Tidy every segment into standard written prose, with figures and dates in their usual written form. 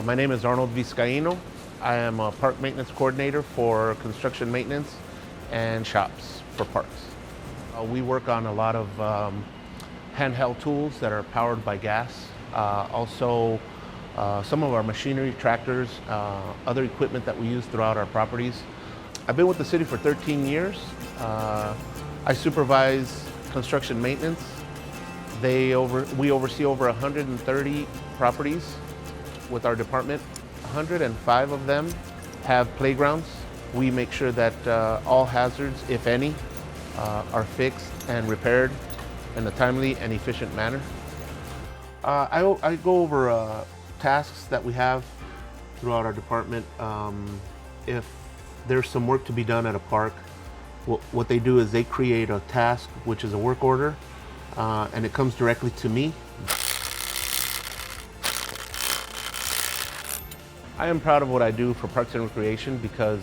My name is Arnold Vizcaino. I am a park maintenance coordinator for construction maintenance and shops for parks. We work on a lot of handheld tools that are powered by gas. Also, some of our machinery, tractors, other equipment that we use throughout our properties. I've been with the city for 13 years. I supervise construction maintenance. We oversee over 130 properties with our department. 105 of them have playgrounds. We make sure that all hazards, if any, are fixed and repaired in a timely and efficient manner. I go over tasks that we have throughout our department. If there's some work to be done at a park, what they do is they create a task, which is a work order, and it comes directly to me. I am proud of what I do for Parks and Recreation because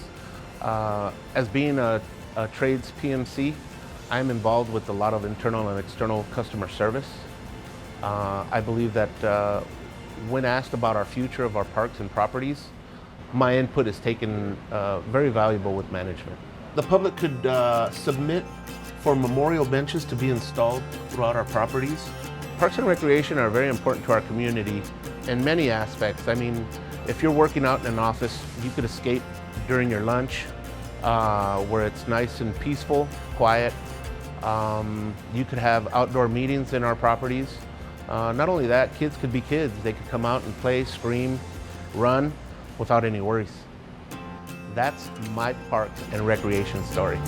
as being a trades PMC, I'm involved with a lot of internal and external customer service. I believe that when asked about our future of our parks and properties, my input is taken very valuable with management. The public could submit for memorial benches to be installed throughout our properties. Parks and Recreation are very important to our community in many aspects. I mean, if you're working out in an office, you could escape during your lunch where it's nice and peaceful, quiet. You could have outdoor meetings in our properties. Not only that, kids could be kids. They could come out and play, scream, run without any worries. That's my Parks and Recreation story.